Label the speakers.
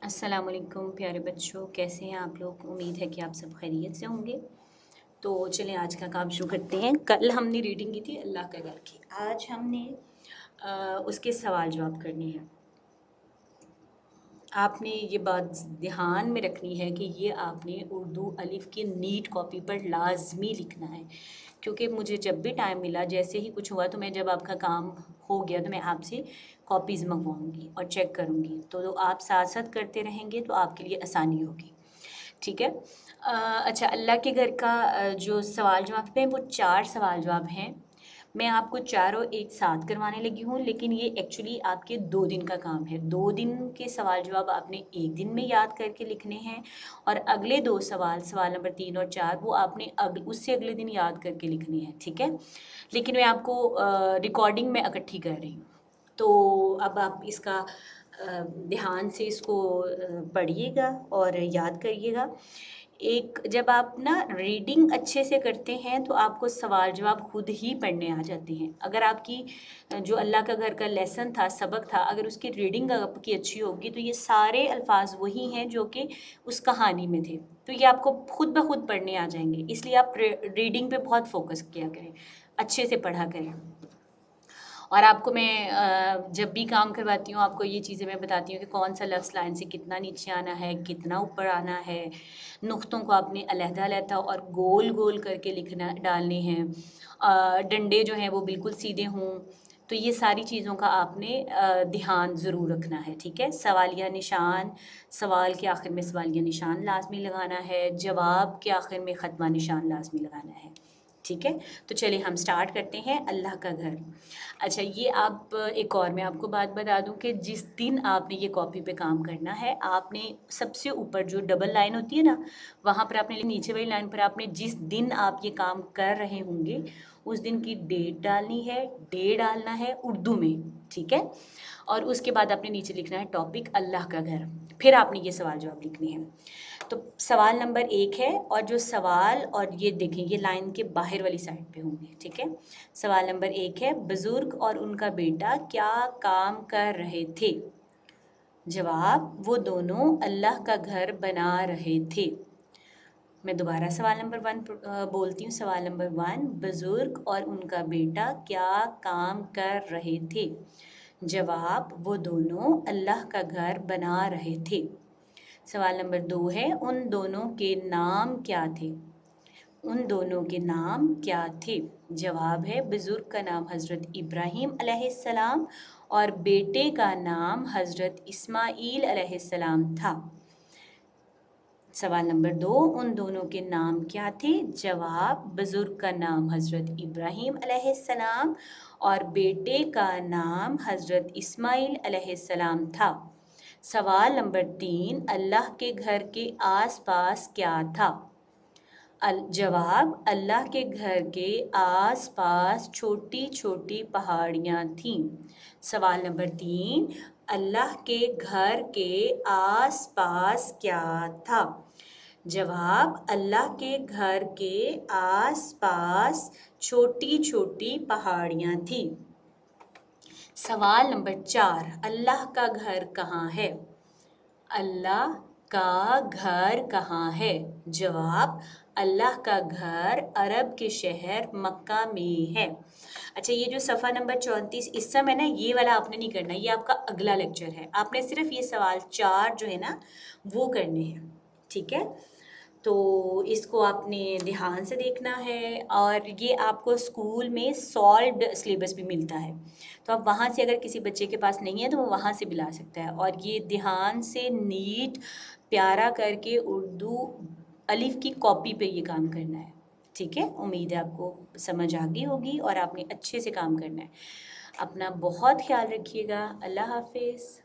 Speaker 1: अस्सलाम वालेकुम प्यारे बच्चों, कैसे हैं आप लोग। उम्मीद है कि आप सब खैरियत से होंगे। तो चलें आज का काम शुरू करते हैं। कल हमने रीडिंग की थी अल्लाह का घर की। आज हमने उसके सवाल जवाब करने हैं। आपने ये बात ध्यान में रखनी है कि ये आपने उर्दू अलिफ़ की नीट कॉपी पर लाज़मी लिखना है, क्योंकि मुझे जब भी टाइम मिला, जैसे ही कुछ हुआ तो मैं जब आपका काम हो गया तो मैं आपसे कॉपीज़ मंगवाऊंगी और चेक करूंगी। तो आप साथ साथ करते रहेंगे तो आपके लिए आसानी होगी। ठीक है। अच्छा, अल्लाह के घर का जो सवाल जवाब हैं वो 4 सवाल जवाब हैं। मैं आपको चारों एक साथ करवाने लगी हूँ, लेकिन ये एक्चुअली आपके 2 दिन का काम है। 2 दिन के सवाल जवाब आपने 1 दिन में याद करके लिखने हैं, और अगले 2 सवाल, सवाल नंबर 3 और 4, वो आपने उससे अगले दिन याद करके लिखने हैं। ठीक है। लेकिन मैं आपको रिकॉर्डिंग में इकट्ठी कर रही हूँ, तो अब आप इसका ध्यान से इसको पढ़िएगा और याद करिएगा। एक जब आप ना रीडिंग अच्छे से करते हैं तो आपको सवाल जवाब खुद ही पढ़ने आ जाते हैं। अगर आपकी जो अल्लाह का घर का लेसन था, सबक था, अगर उसकी रीडिंग आपकी अच्छी होगी तो ये सारे अल्फाज वही हैं जो कि उस कहानी में थे, तो ये आपको खुद ब खुद पढ़ने आ जाएंगे। इसलिए आप रीडिंग पे बहुत फोकस किया करें, अच्छे से पढ़ा करें। और आपको मैं जब भी काम करवाती हूँ आपको ये चीज़ें मैं बताती हूँ कि कौन सा लफ्ज़ लाइन से कितना नीचे आना है, कितना ऊपर आना है। नुक्तों को आपने अलहदा-अलहदा और गोल-गोल करके लिखना डालने हैं। डंडे जो हैं वो बिल्कुल सीधे हों। तो ये सारी चीज़ों का आपने ध्यान ज़रूर रखना है। ठीक है। सवालिया निशान, सवाल के आखिर में सवालिया निशान लाज़मी लगाना है। जवाब के आखिर में ख़त्मा निशान लाज़मी लगाना है। ठीक है। तो चलिए हम स्टार्ट करते हैं। अल्लाह का घर। अच्छा, ये आप एक और मैं आपको बात बता दूं कि जिस दिन आपने ये कॉपी पे काम करना है, आपने सबसे ऊपर जो डबल लाइन होती है ना, वहाँ पर आपने, नीचे वाली लाइन पर आपने जिस दिन आप ये काम कर रहे होंगे उस दिन की डेट डालनी है। डे डालना है उर्दू में। ठीक है। और उसके बाद आपने नीचे लिखना है टॉपिक अल्लाह का घर। फिर आपने ये सवाल जवाब लिखने हैं। तो सवाल नंबर 1 है, और जो सवाल, और ये देखें ये लाइन के बाहर वाली साइड पे होंगे। ठीक है। सवाल नंबर 1 है, बुजुर्ग और उनका बेटा क्या काम कर रहे थे। जवाब, वो दोनों अल्लाह का घर बना रहे थे। मैं दोबारा सवाल नंबर 1 बोलती हूँ। सवाल नंबर 1, बुजुर्ग और उनका बेटा क्या काम कर रहे थे। जवाब, वो दोनों अल्लाह का घर बना रहे थे। सवाल नंबर 2 है, उन दोनों के नाम क्या थे। उन दोनों के नाम क्या थे। जवाब है, बुजुर्ग का नाम हज़रत इब्राहीम अलैहिस्सलाम और बेटे का नाम हज़रत इस्माईल अलैहिस्सलाम था। सवाल नंबर 2, उन दोनों के नाम क्या थे। जवाब, बुजुर्ग का नाम हज़रत इब्राहीम अलैहिस्सलाम और बेटे का नाम हज़रत इस्माईल अलैहिस्सलाम था। सवाल नंबर 3, अल्लाह के घर के आसपास क्या था। जवाब, अल्लाह के घर के आसपास छोटी छोटी पहाड़ियाँ थीं। सवाल नंबर 3, अल्लाह के घर के आसपास क्या था। जवाब, अल्लाह के घर के आसपास छोटी छोटी पहाड़ियाँ थीं। सवाल नंबर 4, अल्लाह का घर कहाँ है। अल्लाह का घर कहाँ है। जवाब, अल्लाह का घर अरब के शहर मक्का में है। अच्छा, ये जो सफ़ा नंबर 34, इस समय ना ये वाला आपने नहीं करना, ये आपका अगला लेक्चर है। आपने सिर्फ ये सवाल 4 जो है ना वो करने हैं। ठीक है। तो इसको आपने ध्यान से देखना है, और ये आपको स्कूल में सॉल्व्ड सिलेबस भी मिलता है, तो आप वहाँ से, अगर किसी बच्चे के पास नहीं है तो वो वहाँ से भी ला सकता है। और ये ध्यान से नीट प्यारा करके उर्दू अलिफ की कॉपी पे ये काम करना है। ठीक है। उम्मीद है आपको समझ आ गई होगी और आपने अच्छे से काम करना है। अपना बहुत ख्याल रखिएगा। अल्लाह हाफिज़।